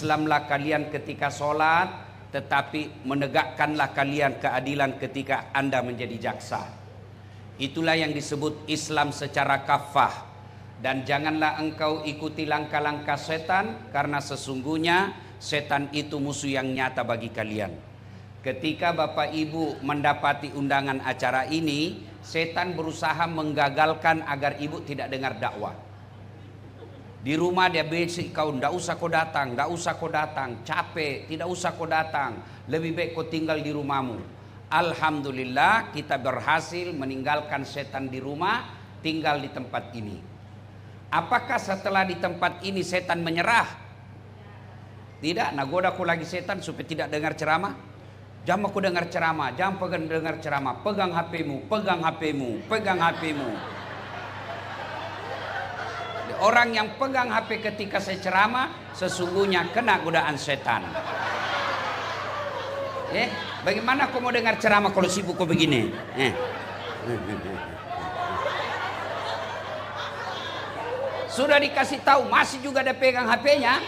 Islamlah kalian ketika sholat, tetapi menegakkanlah kalian keadilan ketika Anda menjadi jaksa. Itulah yang disebut Islam secara kafah. Dan janganlah engkau ikuti langkah-langkah setan, karena sesungguhnya setan itu musuh yang nyata bagi kalian. Ketika Bapak Ibu mendapati undangan acara ini, setan berusaha menggagalkan agar ibu tidak dengar dakwah. Di rumah dia bisik kau, ndak usah kau datang, ndak usah kau datang, capek, tidak usah kau datang, lebih baik kau tinggal di rumahmu. Alhamdulillah kita berhasil meninggalkan setan di rumah, tinggal di tempat ini. Apakah setelah di tempat ini setan menyerah? Tidak, nagoda aku lagi setan supaya tidak dengar ceramah. Jangan aku dengar ceramah, jangan pegang dengar ceramah, pegang HP-mu, pegang HP-mu, pegang HP-mu. Orang yang pegang HP ketika saya ceramah sesungguhnya kena godaan setan. Bagaimana kau mau dengar ceramah kalau sibuk kau begini? Sudah dikasih tahu masih juga ada pegang HP-nya.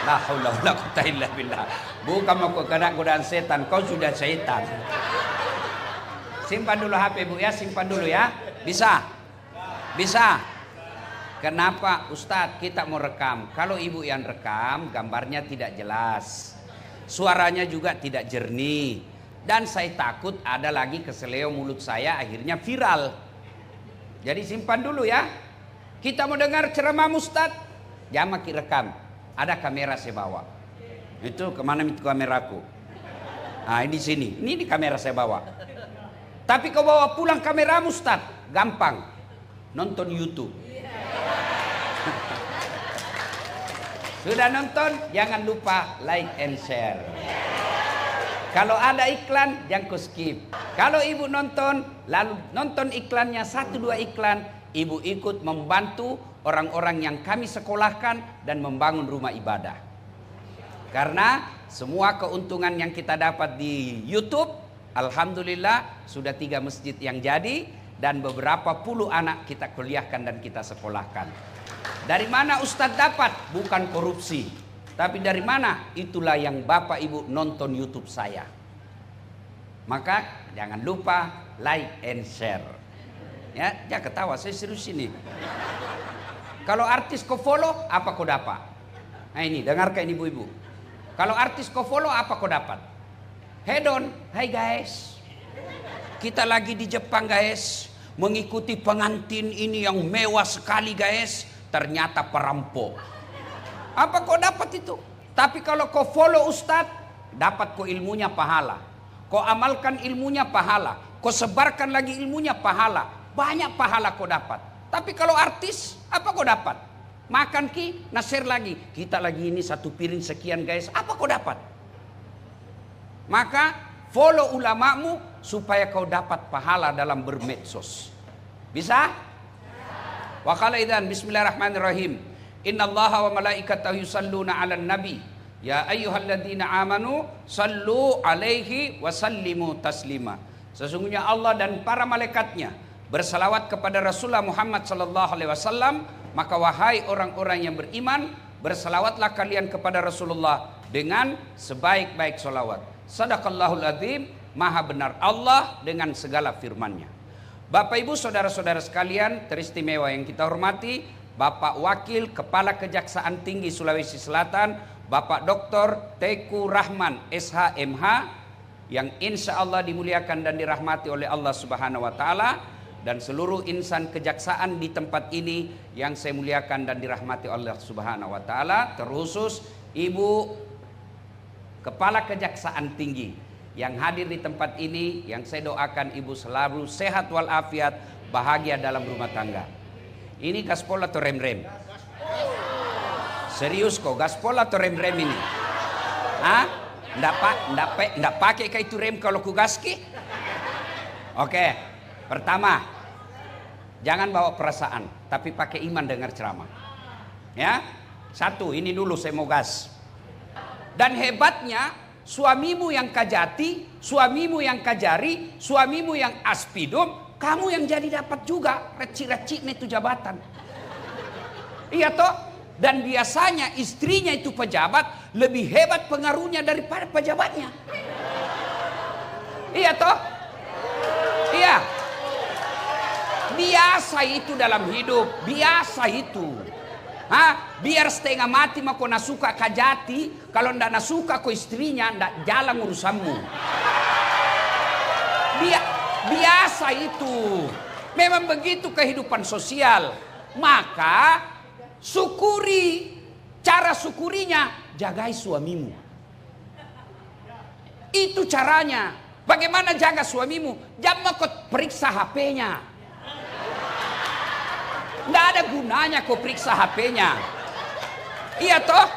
La haula wala quwwata illa billah. Bukan mau kena godaan setan, kau sudah setan. Simpan dulu HP Bu ya, simpan dulu ya. Bisa? Bisa? Kenapa Ustadz kita mau rekam? Kalau ibu yang rekam gambarnya tidak jelas, suaranya juga tidak jernih, dan saya takut ada lagi keseleo mulut saya akhirnya viral. Jadi simpan dulu ya. Kita mau dengar ceramah Ustadz, jangan makin rekam. Ada kamera saya bawa. Itu kemana itu kameraku? Nah ini sini, ini di kamera saya bawa. Tapi kau bawa pulang kamera Ustadz, gampang, nonton YouTube. Sudah nonton, jangan lupa like and share. Kalau ada iklan, jangan kau skip. Kalau ibu nonton, lalu nonton iklannya 1-2 iklan, ibu ikut membantu orang-orang yang kami sekolahkan dan membangun rumah ibadah. Karena semua keuntungan yang kita dapat di YouTube, alhamdulillah sudah 3 masjid yang jadi dan beberapa puluh anak kita kuliahkan dan kita sekolahkan. Dari mana Ustadz dapat? Bukan korupsi. Tapi dari mana? Itulah yang Bapak Ibu nonton YouTube saya. Maka jangan lupa like and share. Ya, jangan ketawa, saya serius ini. Kalau artis kau follow, apa kau dapat? Nah ini, dengarkan ibu-ibu. Kalau artis kau follow, apa kau dapat? Head on, hai guys. Kita lagi di Jepang guys, mengikuti pengantin ini yang mewah sekali guys. Ternyata perampok. Apa kau dapat itu? Tapi kalau kau follow Ustadz, dapat kau ilmunya pahala. Kau amalkan ilmunya pahala. Kau sebarkan lagi ilmunya pahala. Banyak pahala kau dapat. Tapi kalau artis, apa kau dapat? Makan ki, nasir lagi. Kita lagi ini 1 piring sekian guys. Apa kau dapat? Maka follow ulamamu supaya kau dapat pahala dalam bermedsos. Bisa? Wa qala idzan bismillahirrahmanirrahim. Innallaha wa malaikatahu yusalluna 'alan nabi. Ya ayyuhalladzina amanu sallu 'alaihi wa sallimu taslima. Sesungguhnya Allah dan para malaikatnya bersalawat kepada Rasulullah Muhammad sallallahu alaihi wasallam, maka wahai orang-orang yang beriman, bersalawatlah kalian kepada Rasulullah dengan sebaik-baik salawat. Sadaqallahul azim, maha benar Allah dengan segala firman-Nya. Bapak Ibu saudara-saudara sekalian teristimewa yang kita hormati, Bapak Wakil Kepala Kejaksaan Tinggi Sulawesi Selatan, Bapak Dr. Teku Rahman SH.MH, yang insya Allah dimuliakan dan dirahmati oleh Allah Subhanahu wa Ta'ala, dan seluruh insan kejaksaan di tempat ini yang saya muliakan dan dirahmati oleh Allah Subhanahu wa Ta'ala, terkhusus Ibu Kepala Kejaksaan Tinggi yang hadir di tempat ini, yang saya doakan ibu selalu sehat walafiat, bahagia dalam rumah tangga. Ini gaspol atau rem-rem? Serius kok, gaspol atau rem-rem ini? Hah? Nggak pakai kayak itu rem kalau ku gaski? Oke, pertama, jangan bawa perasaan, tapi pakai iman dengar ceramah. Ya, 1, ini dulu saya mau gas. Dan hebatnya, suamimu yang kajati, suamimu yang kajari, suamimu yang aspidum, kamu yang jadi dapat juga reci-reci itu jabatan. Iya toh? Dan biasanya istrinya itu pejabat, lebih hebat pengaruhnya daripada pejabatnya. Iya toh? Iya. Biasa itu dalam hidup, biasa itu. Biar setengah mati mah kau nasuka kajati, kalau ndak nasuka kau istrinya ndak jalan urusanmu. Biasa itu. Memang begitu kehidupan sosial. Maka syukuri. Cara syukurinya, jagai suamimu. Itu caranya. Bagaimana jaga suamimu? Jangan kau periksa HP-nya. Nggak ada gunanya kau periksa HP-nya. Iya toh?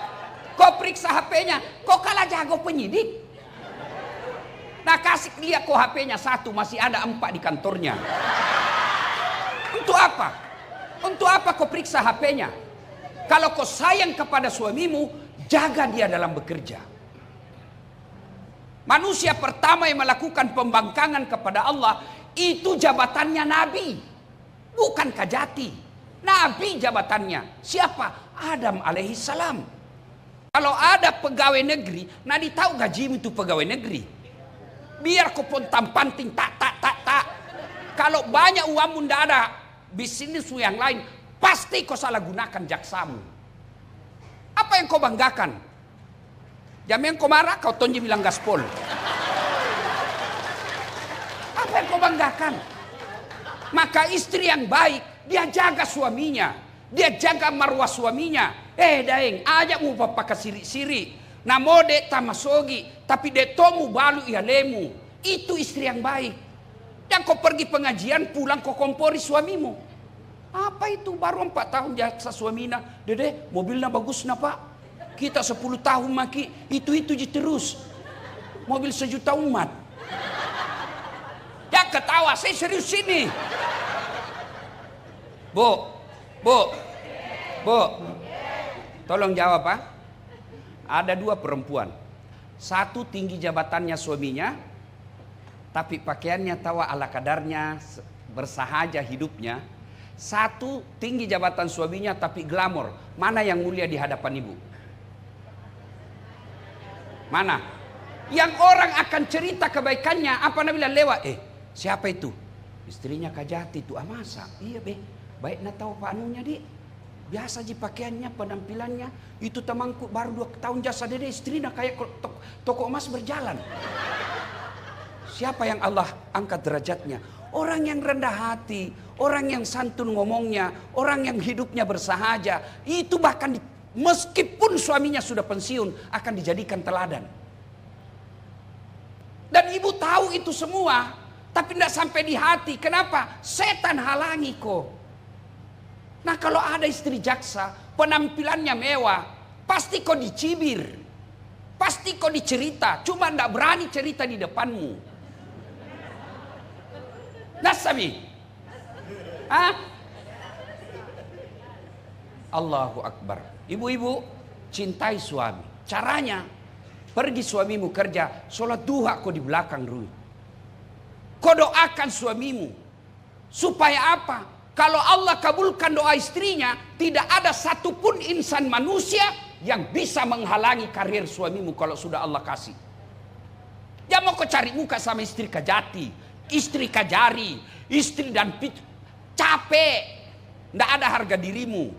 Kau periksa HP-nya, kau kalah jago penyidik. Nah kasih dia kau HP-nya 1, masih ada 4 di kantornya. Untuk apa? Untuk apa kau periksa HP-nya? Kalau kau sayang kepada suamimu, jaga dia dalam bekerja. Manusia pertama yang melakukan pembangkangan kepada Allah, itu jabatannya Nabi. Bukan Kajati. Nabi jabatannya. Siapa? Adam alaihissalam. Kalau ada pegawai negeri, Nabi tahu gajimu itu pegawai negeri. Biar kau pontang panting tak. Kalau banyak uangmu tidak ada bisnismu yang lain, pasti kau salah gunakan jaksamu. Apa yang kau banggakan? Jam yang kau marah, kau tonji bilang gaspol. Apa yang kau banggakan? Maka istri yang baik, dia jaga suaminya. Dia jaga marwah suaminya. Daeng, ajak mu papa kasiri-siri. Namode tamasogi, tapi detomu balu ialemu. Itu istri yang baik. Yang kau pergi pengajian, pulang kau kompori suamimu. Apa itu? Baru 4 tahun jasa suamina. Dede, mobilnya bagus na pak. Kita 10 tahun maki, itu terus. Mobil 1 juta umat. Ya ketawa, saya serius sini. Bu, tolong jawab pak. Ada 2 perempuan. 1 tinggi jabatannya suaminya, tapi pakaiannya tawa ala kadarnya, bersahaja hidupnya. 1 tinggi jabatan suaminya tapi glamor. Mana yang mulia di hadapan ibu? Mana? Yang orang akan cerita kebaikannya, apa Nabi lewat? Siapa itu? Istrinya Kajati itu. Masa? Iya be. Baik na tahu pak anunya di. Biasa ji pakaiannya, penampilannya. Itu temanku baru 2 tahun jasa dede, istrinya kayak toko emas berjalan. Siapa yang Allah angkat derajatnya? Orang yang rendah hati, orang yang santun ngomongnya, orang yang hidupnya bersahaja. Itu bahkan meskipun suaminya sudah pensiun, akan dijadikan teladan. Dan ibu tahu itu semua, tapi tidak sampai di hati. Kenapa? Setan halangi kok. Nah kalau ada istri jaksa, penampilannya mewah, pasti kau dicibir. Pasti kau dicerita, cuma tidak berani cerita di depanmu. Nasabi. Allahu Akbar. Ibu-ibu, cintai suami. Caranya, pergi suamimu kerja, sholat duha kau di belakang rumah. Kau doakan suamimu. Supaya apa? Kalau Allah kabulkan doa istrinya, tidak ada satupun insan manusia yang bisa menghalangi karir suamimu kalau sudah Allah kasih. Jangan mau kau cari muka sama istri Kajati, istri Kajari, istri dan pit. Capek. Tidak ada harga dirimu.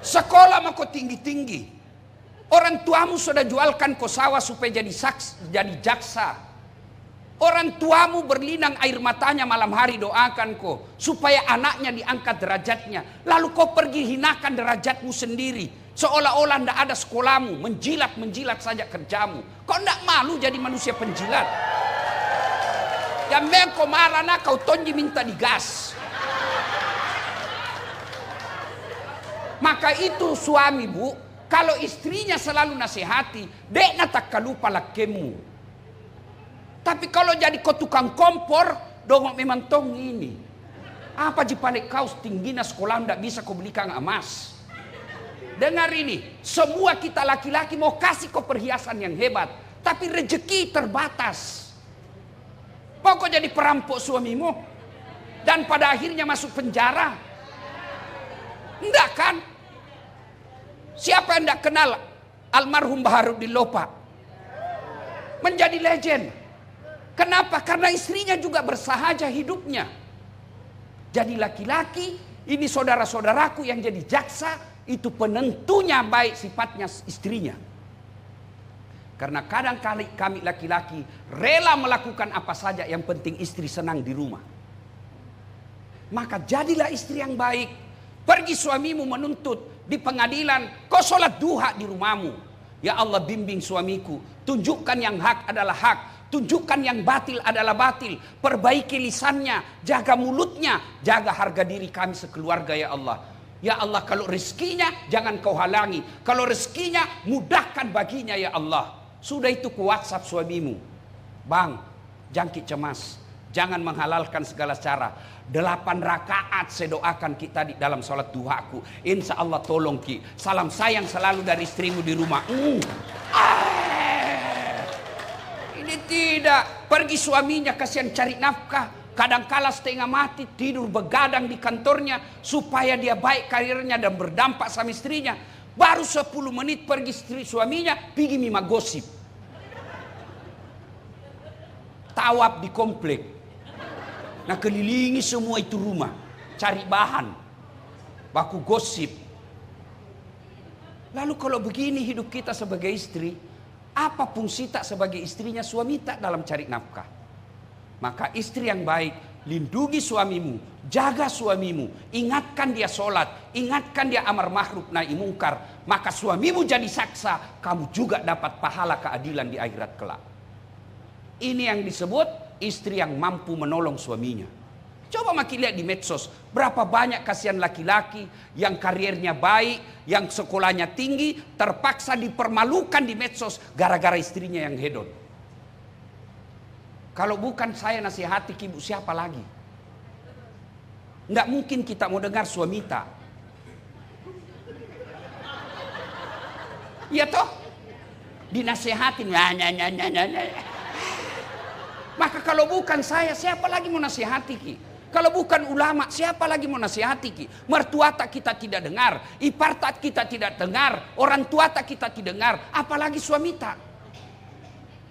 Sekolah mau kau tinggi-tinggi. Orang tuamu sudah jualkan kau sawah supaya jadi jaksa. Orang tuamu berlinang air matanya malam hari doakan kau supaya anaknya diangkat derajatnya. Lalu kau pergi hinakan derajatmu sendiri. Seolah-olah tidak ada sekolahmu. Menjilat saja kerjamu. Kau tidak malu jadi manusia penjilat. Yang memang kau marah nak kau tonji minta digas. Maka itu suami bu, kalau istrinya selalu nasihati, dek tak kalupa lakemu. Tapi kalau jadi kau tukang kompor, dongok memang tong ini. Apa jipalik kau tingginya sekolah tidak bisa kau belikan emas. Dengar ini, semua kita laki-laki mau kasih kau perhiasan yang hebat. Tapi rezeki terbatas. Mau kau jadi perampok suamimu dan pada akhirnya masuk penjara? Enggak kan? Siapa yang enggak kenal almarhum Baharudin Lopa? Menjadi legend. Kenapa? Karena istrinya juga bersahaja hidupnya. Jadi laki-laki, ini saudara-saudaraku yang jadi jaksa, itu penentunya baik sifatnya istrinya. Karena kadang-kali kami laki-laki rela melakukan apa saja yang penting istri senang di rumah. Maka jadilah istri yang baik. Pergi suamimu menuntut di pengadilan, kau sholat duha di rumahmu. Ya Allah, bimbing suamiku, tunjukkan yang hak adalah hak, tunjukkan yang batil adalah batil. Perbaiki lisannya, jaga mulutnya, jaga harga diri kami sekeluarga ya Allah. Ya Allah, kalau rezekinya jangan kau halangi, kalau rezekinya mudahkan baginya ya Allah. Sudah itu ku WhatsApp suamimu, bang, jangkit cemas, jangan menghalalkan segala cara. 8 rakaat saya doakan kita di dalam sholat duhaku. Insya Allah tolong ki, salam sayang selalu dari istrimu di rumah. Ini tidak, pergi suaminya kasihan cari nafkah. Kadangkala setengah mati tidur begadang di kantornya supaya dia baik karirnya dan berdampak sama istrinya. Baru 10 menit pergi suaminya pergi mima gosip. Tawaf di komplek. Nah, kelilingi semua itu rumah, cari bahan, baku gosip. Lalu kalau begini hidup kita sebagai istri, apa fungsi tak sebagai istrinya suami tak dalam cari nafkah? Maka istri yang baik, lindungi suamimu, jaga suamimu, ingatkan dia sholat, ingatkan dia amar ma'ruf nahi mungkar. Maka suamimu jadi saksa, kamu juga dapat pahala keadilan di akhirat kelak. Ini yang disebut istri yang mampu menolong suaminya. Coba makin lihat di medsos, berapa banyak kasihan laki-laki yang karirnya baik, yang sekolahnya tinggi, terpaksa dipermalukan di medsos gara-gara istrinya yang hedon. Kalau bukan saya nasihati ibu, siapa lagi? Nggak mungkin kita mau dengar suami tak. Iya toh? Dinasihatin. Maka kalau bukan saya, siapa lagi mau nasihati ki? Kalau bukan ulama, siapa lagi mau nasihati ki? Mertua tak kita tidak dengar, ipar tak kita tidak dengar, orang tua tak kita tidak dengar, apalagi suami tak.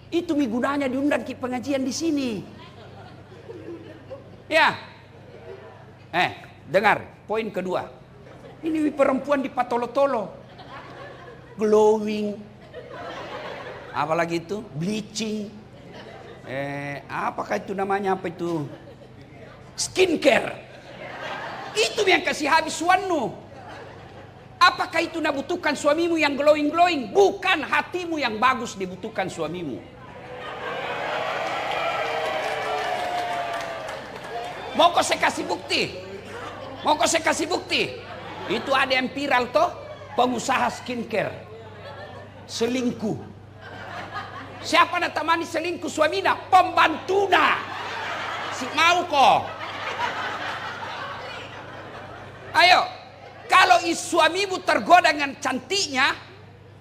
Itu gunanya diundang ki pengajian di sini. Ya. Dengar, poin kedua. Ini perempuan di patolo-tolo. Glowing. Apalagi itu? Bleaching. Apakah itu namanya, apa itu? Skincare. Itu yang kasih habis suanu. Apakah itu dibutuhkan suamimu yang glowing-glowing? Bukan, hatimu yang bagus dibutuhkan suamimu. Mau kau saya kasih bukti? Mau kau saya kasih bukti? Itu ada yang viral toh, pengusaha skincare selingkuh. Siapa nak temani selingkuh suamina? Pembantuna. Si mau kok. Ayo, kalau suamimu tergoda dengan cantiknya,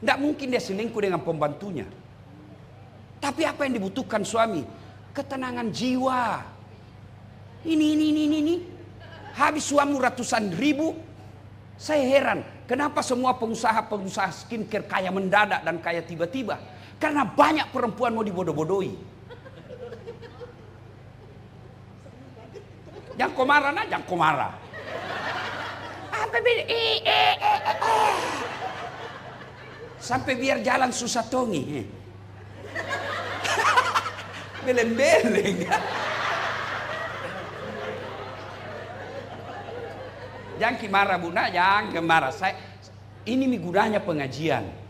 tidak mungkin dia selingkuh dengan pembantunya. Tapi apa yang dibutuhkan suami? Ketenangan jiwa. Ini. Habis suamimu ratusan ribu. Saya heran, kenapa semua pengusaha skincare kaya mendadak dan kaya tiba-tiba? Karena banyak perempuan mau dibodoh-bodohi. Jangan kau marah, jangan kau marah. Apa sampai biar jalan susah tongi. Beleng-beleng. Jangan marah bunda, jangan marah. Ini gunanya pengajian.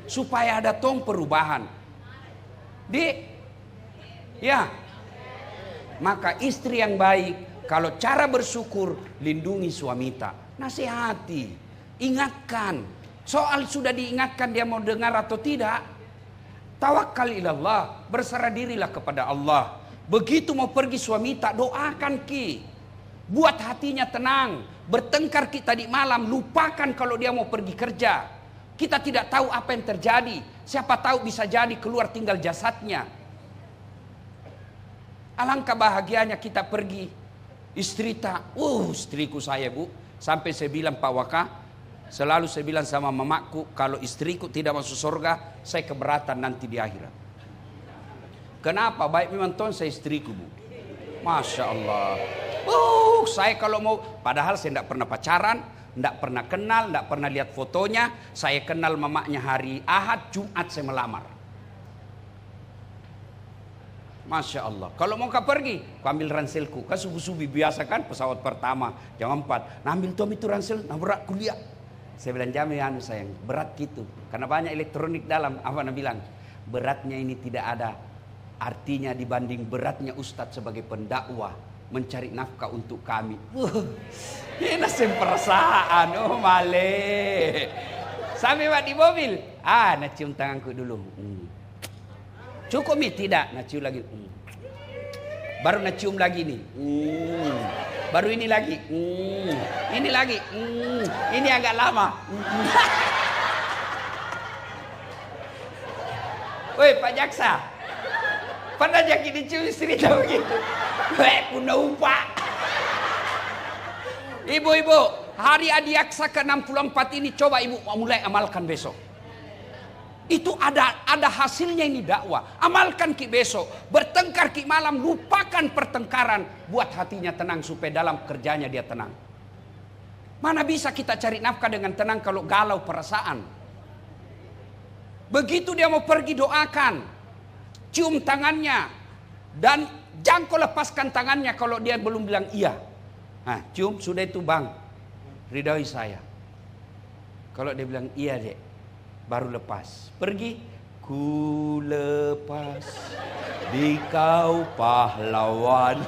Supaya ada tong perubahan. Ya. Maka istri yang baik, kalau cara bersyukur, lindungi suami tak. Nasihati, ingatkan. Soal sudah diingatkan dia mau dengar atau tidak. Tawakal ilallah, berserah dirilah kepada Allah. Begitu mau pergi suami tak, doakan ki. Buat hatinya tenang. Bertengkar kita di malam, lupakan kalau dia mau pergi kerja. Kita tidak tahu apa yang terjadi. Siapa tahu bisa jadi keluar tinggal jasadnya. Alangkah bahagianya kita pergi. Istri tak, istriku saya bu. Sampai saya bilang Pak Waka, selalu saya bilang sama mamaku, kalau istriku tidak masuk surga, saya keberatan nanti di akhirat. Kenapa? Baik memang tuan saya istriku bu. Masya Allah. Saya kalau mau, padahal saya tidak pernah pacaran, tidak pernah kenal, tidak pernah lihat fotonya. Saya kenal mamanya hari Ahad, Jumat saya melamar. Masya Allah. Kalau mau kau pergi, kau ambil ranselku. Kan subuh-subuh biasa kan pesawat pertama jam 4. Nah, ambil tuh itu ransel, nah berat kuliah. Saya bilang jangan sayang, berat gitu. Karena banyak elektronik dalam. Apa nak bilang? Beratnya ini tidak ada artinya dibanding beratnya Ustadz sebagai pendakwah mencari nafkah untuk kami. Ini nasib perasaan. Oh male. Sampai di mobil. Nak cium tanganku dulu. Cukup nih? Tidak. Nak cium lagi. Baru nak cium lagi nih. Baru ini lagi. Ini lagi. Ini agak lama. Woi Pak Jaksa. Pernah jadi dicium istri tahu begitu? Punya upah. Ibu-ibu, hari Adiaksa ke-64 ini coba ibu mulai amalkan besok. Itu ada hasilnya ini dakwah. Amalkan ki besok. Bertengkar ki malam, lupakan pertengkaran. Buat hatinya tenang supaya dalam kerjanya dia tenang. Mana bisa kita cari nafkah dengan tenang kalau galau perasaan. Begitu dia mau pergi doakan. Cium tangannya. Dan jangan kau lepaskan tangannya kalau dia belum bilang iya. Nah, cium sudah itu bang. Ridhoi saya. Kalau dia bilang iya dek. Baru lepas. Pergi. Ku lepas di kau pahlawan.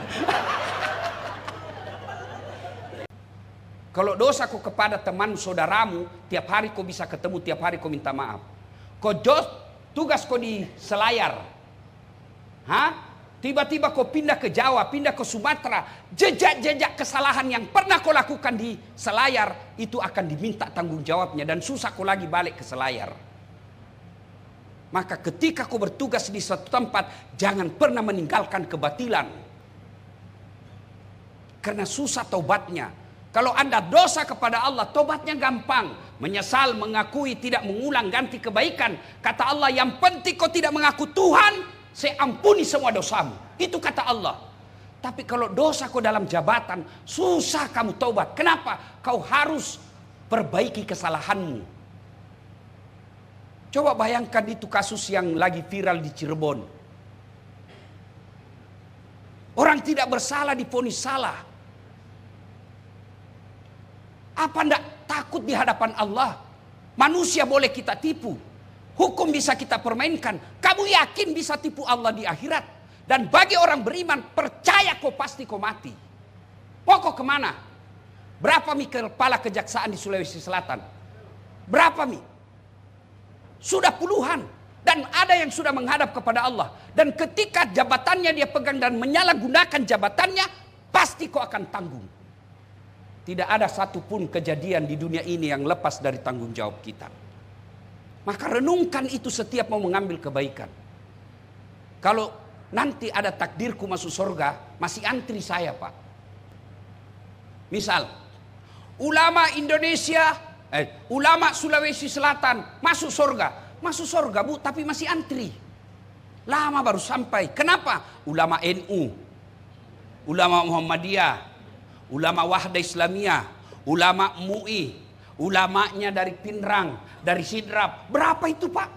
Kalau dosaku kepada teman saudaramu, tiap hari kau bisa ketemu, tiap hari kau minta maaf. Tugas kau di Selayar. Tiba-tiba kau pindah ke Jawa, pindah ke Sumatera. Jejak-jejak kesalahan yang pernah kau lakukan di Selayar, itu akan diminta tanggung jawabnya. Dan susah kau lagi balik ke Selayar. Maka ketika kau bertugas di suatu tempat, jangan pernah meninggalkan kebatilan. Karena susah taubatnya. Kalau anda dosa kepada Allah, tobatnya gampang. Menyesal, mengakui, tidak mengulang, ganti kebaikan. Kata Allah, yang penting kau tidak mengaku Tuhan, saya ampuni semua dosamu. Itu kata Allah. Tapi kalau dosa kau dalam jabatan, susah kamu taubat. Kenapa? Kau harus perbaiki kesalahanmu. Coba bayangkan itu kasus yang lagi viral di Cirebon. Orang tidak bersalah divonis salah. Apa ndak takut di hadapan Allah? Manusia boleh kita tipu. Hukum bisa kita permainkan. Kamu yakin bisa tipu Allah di akhirat? Dan bagi orang beriman, percaya kau pasti kau mati. Mau kau kemana? Berapa mi kepala kejaksaan di Sulawesi Selatan? Berapa mi? Sudah puluhan. Dan ada yang sudah menghadap kepada Allah. Dan ketika jabatannya dia pegang dan menyalahgunakan jabatannya, pasti kau akan tanggung. Tidak ada satupun kejadian di dunia ini yang lepas dari tanggung jawab kita. Maka renungkan itu setiap mau mengambil kebaikan. Kalau nanti ada takdirku masuk surga, masih antri saya pak. Misal, ulama Indonesia, ulama Sulawesi Selatan masuk surga. Masuk surga bu, tapi masih antri. Lama baru sampai. Kenapa? Ulama NU, ulama Muhammadiyah, ulama Wahda Islamiyah, ulama MUI, ulamanya dari Pinrang, dari Sidrap. Berapa itu pak?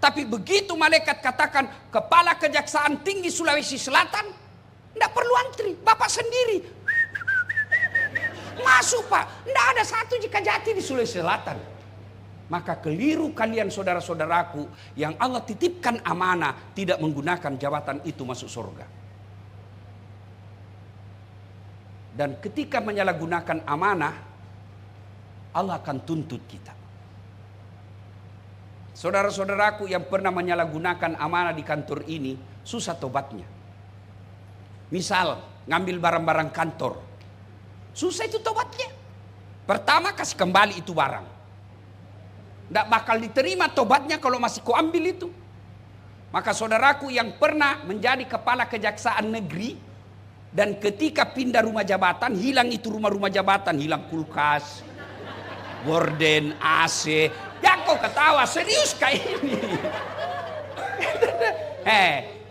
Tapi begitu malaikat katakan kepala kejaksaan tinggi Sulawesi Selatan, tidak perlu antri, bapak sendiri masuk pak. Tidak ada satu jika jati di Sulawesi Selatan. Maka keliru kalian saudara-saudaraku yang Allah titipkan amanah tidak menggunakan jabatan itu masuk surga. Dan ketika menyalahgunakan amanah, Allah akan tuntut kita. Saudara-saudaraku yang pernah menyalahgunakan amanah di kantor ini, susah tobatnya. Misal, ngambil barang-barang kantor. Susah itu tobatnya. Pertama, kasih kembali itu barang. Tidak bakal diterima tobatnya kalau masih kau ambil itu. Maka saudaraku yang pernah menjadi kepala kejaksaan negeri, dan ketika pindah rumah jabatan, hilang itu rumah jabatan, hilang kulkas, gorden, AC. Ya kau ketawa, serius kayak ini.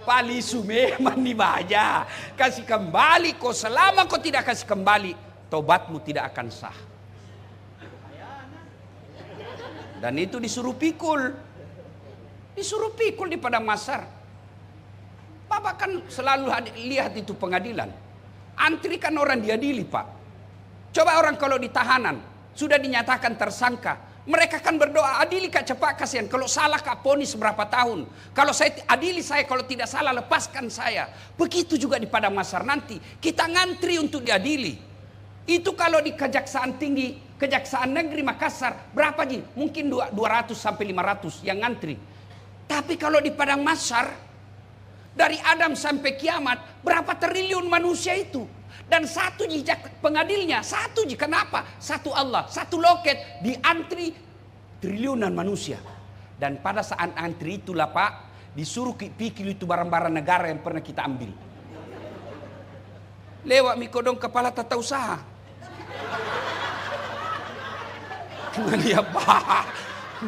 Palisu memang dibaca. Kasih kembali kau, selama kau tidak kasih kembali, tobatmu tidak akan sah. Dan itu disuruh pikul. Disuruh pikul di padang mahsyar. Bapak kan selalu lihat itu pengadilan. Antri kan orang diadili, Pak. Coba orang kalau di tahanan sudah dinyatakan tersangka, mereka kan berdoa, adili Kak cepat, kasihan. Kalau salah Kak ponis berapa tahun. Kalau saya adili saya, kalau tidak salah lepaskan saya. Begitu juga di padang mahsyar nanti. Kita ngantri untuk diadili. Itu kalau di Kejaksaan Tinggi, Kejaksaan Negeri Makassar, berapa Ji? Mungkin 200 sampai 500 yang ngantri. Tapi kalau di padang mahsyar, dari Adam sampai kiamat, berapa triliun manusia itu? Dan satu jejak pengadilnya, satu. Kenapa? Satu Allah, satu loket, diantri triliunan manusia. Dan pada saat antri itulah Pak, disuruh pikir itu barang-barang negara yang pernah kita ambil. Lewat mikodong kepala tata usaha. Dia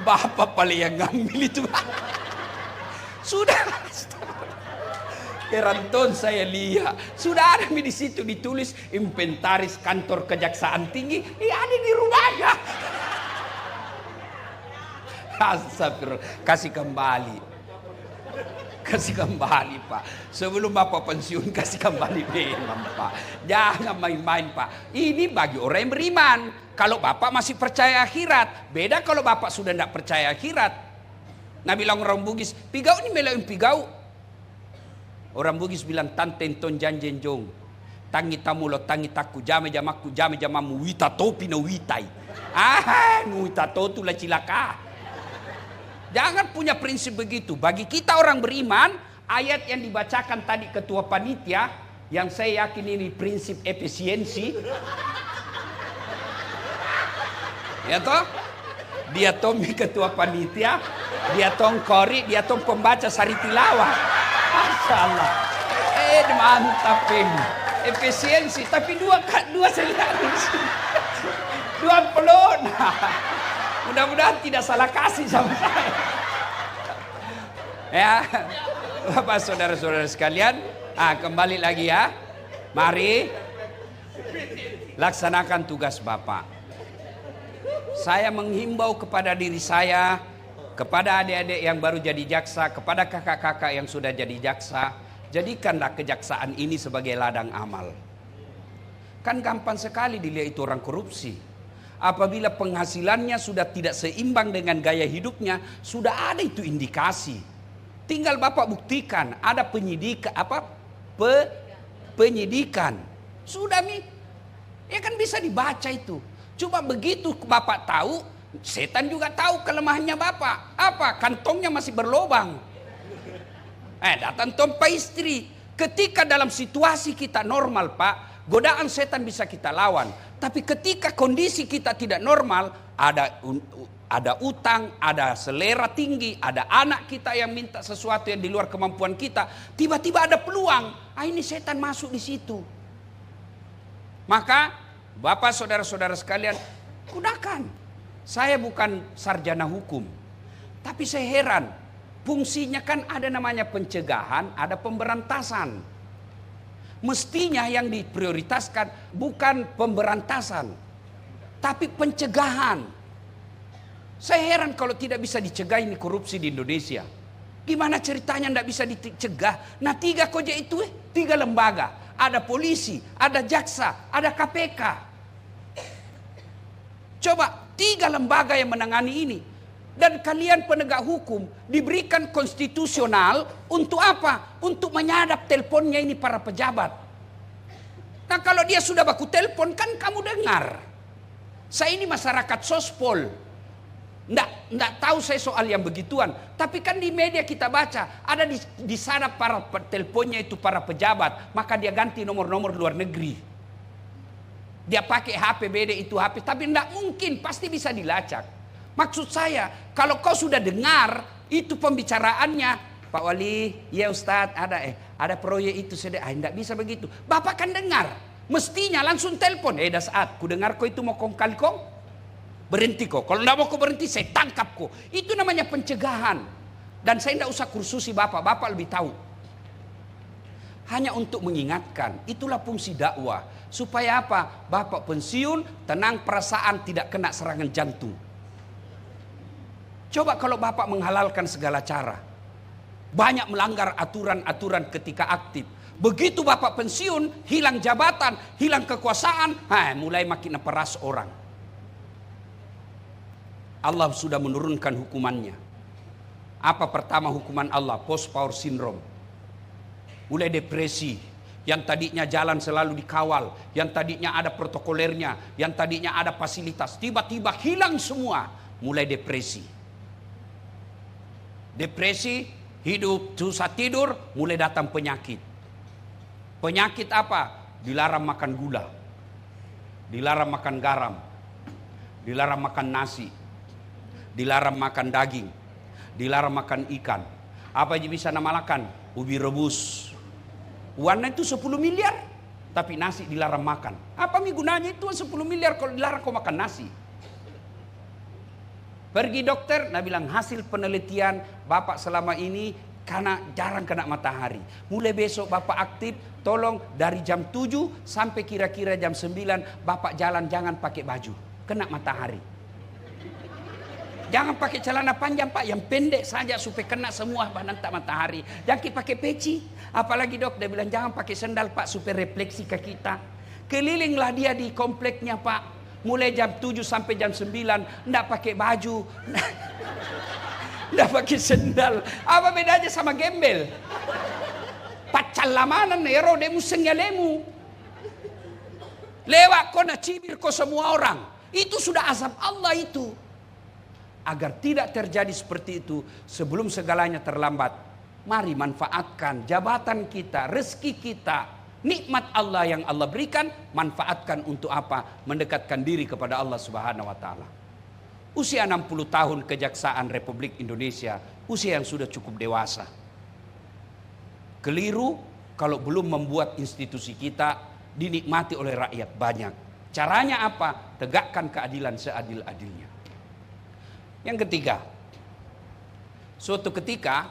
bapak paling yang ngambil itu. Sudah. Keranton saya lihat. Sudah ada di situ ditulis inventaris kantor kejaksaan tinggi. Ada di rumahnya. Astagfirullah. Kasih kembali. Kasih kembali Pak. Sebelum Bapak pensiun kasih kembali memang Pak. Jangan main-main Pak. Ini bagi orang yang beriman. Kalau Bapak masih percaya akhirat. Beda kalau Bapak sudah tidak percaya akhirat. Nah bilang orang Bugis, pigau ini melawan pigau. Orang Bugis bilang tantenton janjenjong. Tangi tamulo tangi taku jame jamaku jame jamamu wita topi no witai. Wita totu lah cilaka. Jangan punya prinsip begitu. Bagi kita orang beriman, ayat yang dibacakan tadi ketua panitia, yang saya yakin ini prinsip efisiensi. Ya toh? Dia Tommy ketua panitia, dia Tong Kori, dia Tong pembaca sari tilawah. Masya Allah. Mantap ini. Efisiensi, tapi dua saya lihat di sini. Dua pelona. Mudah-mudahan tidak salah kasih sama saya. Ya, Bapak saudara-saudara sekalian, kembali lagi ya. Mari laksanakan tugas Bapak. Saya menghimbau kepada diri saya, kepada adik-adik yang baru jadi jaksa, kepada kakak-kakak yang sudah jadi jaksa, jadikanlah kejaksaan ini sebagai ladang amal. Kan gampang sekali dilihat itu orang korupsi. Apabila penghasilannya sudah tidak seimbang dengan gaya hidupnya, sudah ada itu indikasi. Tinggal Bapak buktikan, ada penyidikan. Sudah ya kan bisa dibaca itu. Cuma begitu Bapak tahu, setan juga tahu kelemahannya Bapak. Apa? Kantongnya masih berlobang. Datang tompa istri. Ketika dalam situasi kita normal Pak, godaan setan bisa kita lawan. Tapi ketika kondisi kita tidak normal, ada utang, ada selera tinggi, ada anak kita yang minta sesuatu yang di luar kemampuan kita, tiba-tiba ada peluang. Ini setan masuk di situ. Maka Bapak saudara-saudara sekalian, gunakan. Saya bukan sarjana hukum, tapi saya heran. Fungsinya kan ada namanya pencegahan, ada pemberantasan. Mestinya yang diprioritaskan bukan pemberantasan, tapi pencegahan. Saya heran kalau tidak bisa dicegah ini korupsi di Indonesia. Gimana ceritanya tidak bisa dicegah? Nah 3 koja itu 3 lembaga. Ada polisi, ada jaksa, ada KPK. Coba 3 lembaga yang menangani ini. Dan kalian penegak hukum diberikan konstitusional untuk apa? Untuk menyadap teleponnya ini para pejabat. Nah kalau dia sudah baku telepon kan kamu dengar. Saya ini masyarakat sospol. Nggak tahu saya soal yang begituan. Tapi kan di media kita baca. Ada di sana para teleponnya itu para pejabat. Maka dia ganti nomor-nomor luar negeri. Dia pakai HP beda itu HP. Tapi nggak mungkin. Pasti bisa dilacak. Maksud saya, kalau kau sudah dengar itu pembicaraannya, Pak Wali, ya Ustadz, ada proyek itu sudah, tidak bisa begitu. Bapak kan dengar, mestinya langsung telepon. Dah saat ku dengar kau itu mau kong kali kong, berhenti kok. Kalau tidak mau kau berhenti, saya tangkap kok. Itu namanya pencegahan. Dan saya tidak usah kursusi bapak, bapak lebih tahu. Hanya untuk mengingatkan, itulah fungsi dakwah. Supaya apa? Bapak pensiun, tenang perasaan, tidak kena serangan jantung. Coba kalau bapak menghalalkan segala cara. Banyak melanggar aturan-aturan ketika aktif. Begitu bapak pensiun, hilang jabatan, hilang kekuasaan, mulai makin peras orang. Allah sudah menurunkan hukumannya. Apa pertama hukuman Allah? Post power syndrome. Mulai depresi. Yang tadinya jalan selalu dikawal. Yang tadinya ada protokolernya. Yang tadinya ada fasilitas. Tiba-tiba hilang semua. Mulai depresi. Depresi, hidup susah tidur, mulai datang penyakit. Penyakit apa? Dilarang makan gula. Dilarang makan garam. Dilarang makan nasi. Dilarang makan daging. Dilarang makan ikan. Apa yang bisa nama makan? Ubi rebus. Uangnya itu 10 miliar. Tapi nasi dilarang makan. Apa gunanya itu 10 miliar kalau dilarang kau makan nasi? Pergi dokter, nah bilang hasil penelitian bapak selama ini karena jarang kena matahari. Mulai besok bapak aktif, tolong dari jam 7 sampai kira-kira jam 9 bapak jalan jangan pakai baju, kena matahari. Jangan pakai celana panjang pak, yang pendek saja supaya kena semua bahan matahari. Jangan pakai peci, apalagi dok dia bilang jangan pakai sendal pak supaya refleksi ke kita. Kelilinglah dia di kompleknya pak. Mulai jam 7 sampai jam 9 enggak pakai baju, enggak pakai sendal. Apa bedanya sama gembel? Pacal lamanan nero demu sengalemu. Lewat kau nak cibir kau semua orang. Itu sudah azab Allah itu. Agar tidak terjadi seperti itu sebelum segalanya terlambat. Mari manfaatkan jabatan kita, rezeki kita. Nikmat Allah yang Allah berikan, manfaatkan untuk apa? Mendekatkan diri kepada Allah Subhanahu wa taala. Usia 60 tahun Kejaksaan Republik Indonesia, usia yang sudah cukup dewasa. Keliru kalau belum membuat institusi kita dinikmati oleh rakyat banyak. Caranya apa? Tegakkan keadilan seadil-adilnya. Yang ketiga, suatu ketika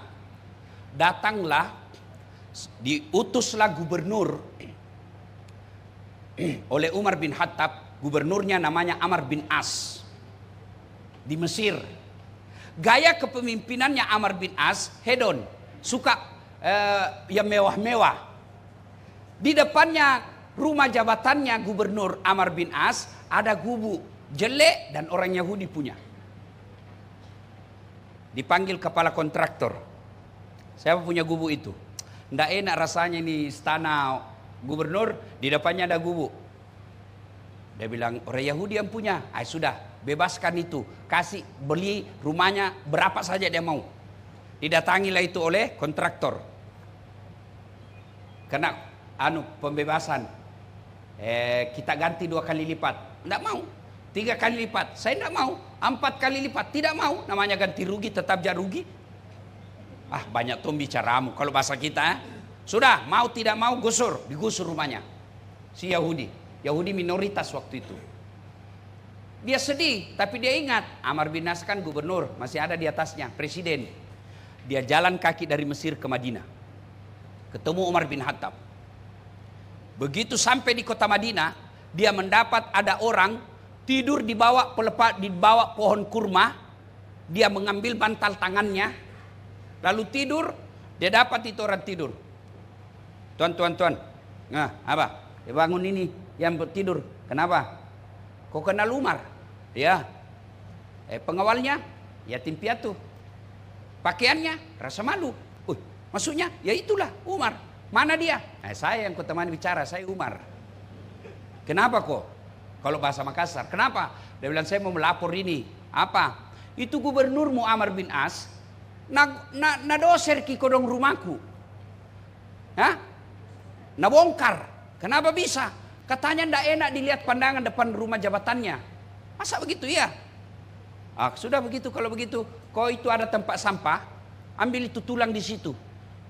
datanglah diutuslah gubernur oleh Umar bin Khattab, gubernurnya namanya Amr bin As di Mesir. Gaya kepemimpinannya Amr bin As hedon, suka yang mewah-mewah. Di depannya rumah jabatannya gubernur Amr bin As ada gubuk jelek dan orang Yahudi punya. Dipanggil kepala kontraktor. Siapa punya gubuk itu? Nggak enak rasanya ini istana gubernur, di depannya ada gubuk. Dia bilang, orang Yahudi yang punya. Sudah, bebaskan itu. Kasih, beli rumahnya berapa saja dia mau. Didatangilah itu oleh kontraktor. Kena pembebasan. Kita ganti 2 kali lipat. Nggak mau. 3 kali lipat. Saya nggak mau. 4 kali lipat. Tidak mau. Namanya ganti rugi, tetap jadi rugi. Banyak tuh bicaramu kalau bahasa kita. Sudah, mau tidak mau gusur, digusur rumahnya. Si Yahudi minoritas waktu itu. Dia sedih, tapi dia ingat Amr bin As kan gubernur, masih ada di atasnya, presiden. Dia jalan kaki dari Mesir ke Madinah. Ketemu Umar bin Khattab. Begitu sampai di kota Madinah, dia mendapat ada orang tidur di bawah pohon kurma. Dia mengambil bantal tangannya. Lalu tidur, dia dapat itu orang tidur. Tuan. Nah, apa? Dia bangun ini, yang tidur. Kenapa? Kau kenal Umar? Ya. Pengawalnya, yatim piatu. Pakaiannya, rasa malu. Maksudnya, ya itulah Umar. Mana dia? Saya yang kau temani bicara, saya Umar. Kenapa kok? Kalau bahasa Makassar, kenapa? Dia bilang, saya mau melapor ini. Apa? Itu gubernurmu Amr bin As. Na doser ki kodong rumahku. Na bongkar. Kenapa bisa? Katanya ndak enak dilihat pandangan depan rumah jabatannya. Masa begitu ya? Sudah begitu, kalau begitu, kau itu ada tempat sampah, ambil itu tulang di situ.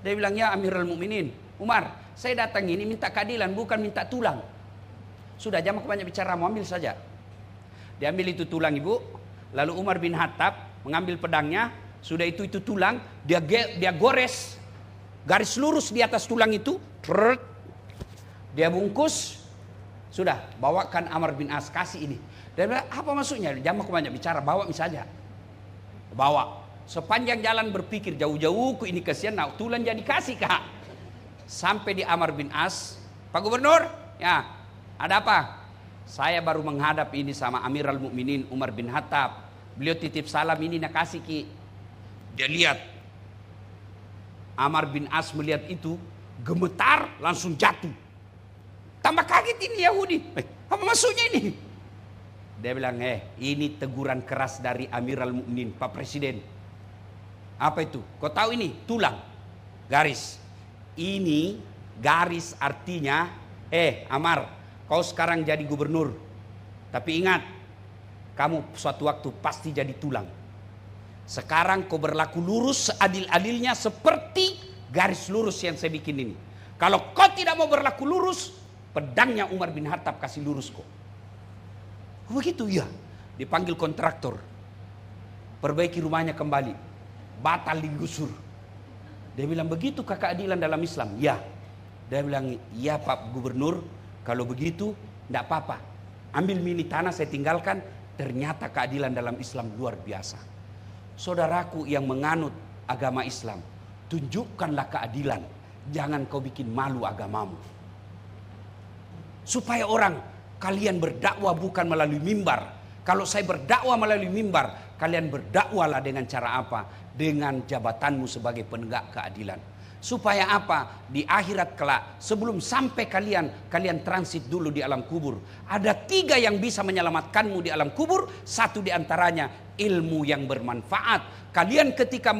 Dia bilang, ya Amirul Mukminin, Umar, saya datang ini minta keadilan, bukan minta tulang. Sudah, jangan banyak bicara, mau ambil saja. Dia ambil itu tulang ibu, lalu Umar bin Khattab mengambil pedangnya, sudah itu tulang, dia gores, garis lurus di atas tulang itu, dia bungkus, sudah, bawakan Amr bin As, kasih ini. Dia bilang, apa maksudnya? Jangan banyak bicara, bawa misalnya. Bawa. Sepanjang jalan berpikir, jauh-jauh ini kesian, nah tulang jadi kasih kak. Sampai di Amr bin As, Pak Gubernur, ya ada apa? Saya baru menghadap ini sama Amirul Mukminin Umar bin Khattab. Beliau titip salam ini nak kasih ki. Dia lihat. Amr bin As melihat itu, gemetar langsung jatuh. Tambah kaget ini Yahudi. Apa maksudnya ini? Dia bilang, ini teguran keras dari Amirul Mukminin, Pak Presiden. Apa itu? Kau tahu ini? Tulang. Garis. Ini garis artinya, Amar, kau sekarang jadi gubernur. Tapi ingat, kamu suatu waktu pasti jadi tulang. Sekarang kau berlaku lurus seadil-adilnya seperti garis lurus yang saya bikin ini. Kalau kau tidak mau berlaku lurus, pedangnya Umar bin Khattab kasih lurus kau. Begitu ya. Dipanggil kontraktor. Perbaiki rumahnya kembali. Batal digusur. Dia bilang, begitu keadilan dalam Islam? Ya. Dia bilang, ya Pak Gubernur, kalau begitu tidak apa-apa. Ambil mini tanah saya tinggalkan. Ternyata keadilan dalam Islam luar biasa. Saudaraku yang menganut agama Islam, tunjukkanlah keadilan. Jangan kau bikin malu agamamu. Supaya orang, kalian berdakwah bukan melalui mimbar. Kalau saya berdakwah melalui mimbar, kalian berdakwalah dengan cara apa? Dengan jabatanmu sebagai penegak keadilan. Supaya apa? Di akhirat kelak, sebelum sampai kalian transit dulu di alam kubur. Ada 3 yang bisa menyelamatkanmu di alam kubur. 1 diantaranya ilmu yang bermanfaat. Kalian ketika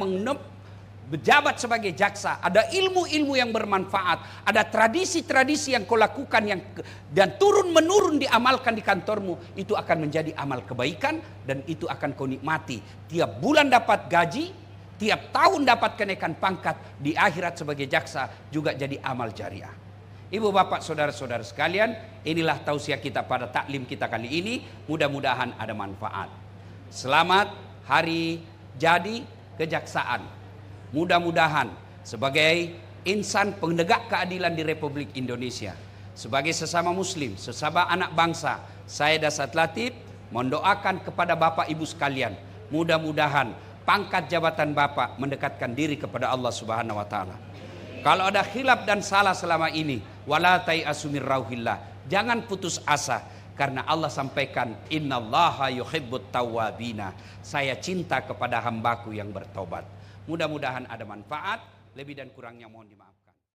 berjabat sebagai jaksa, ada ilmu-ilmu yang bermanfaat, ada tradisi-tradisi yang kau lakukan dan turun-menurun diamalkan di kantormu, itu akan menjadi amal kebaikan dan itu akan kau nikmati. Tiap bulan dapat gaji, tiap tahun dapat kenaikan pangkat, di akhirat sebagai jaksa juga jadi amal jariah. Ibu bapak saudara-saudara sekalian, inilah tausiah kita pada taklim kita kali ini, mudah-mudahan ada manfaat. Selamat hari jadi kejaksaan. Mudah-mudahan sebagai insan penegak keadilan di Republik Indonesia, sebagai sesama muslim, sesama anak bangsa, saya Dasat Latif mendoakan kepada Bapak Ibu sekalian, mudah-mudahan pangkat jabatan Bapak mendekatkan diri kepada Allah Subhanahu wa taala. Kalau ada khilaf dan salah selama ini, wala tai'asu mir rauhillah, jangan putus asa karena Allah sampaikan innallaha yuhibbut tawwabina. Saya cinta kepada hambaku yang bertobat. Mudah-mudahan ada manfaat, lebih dan kurangnya mohon dimaafkan.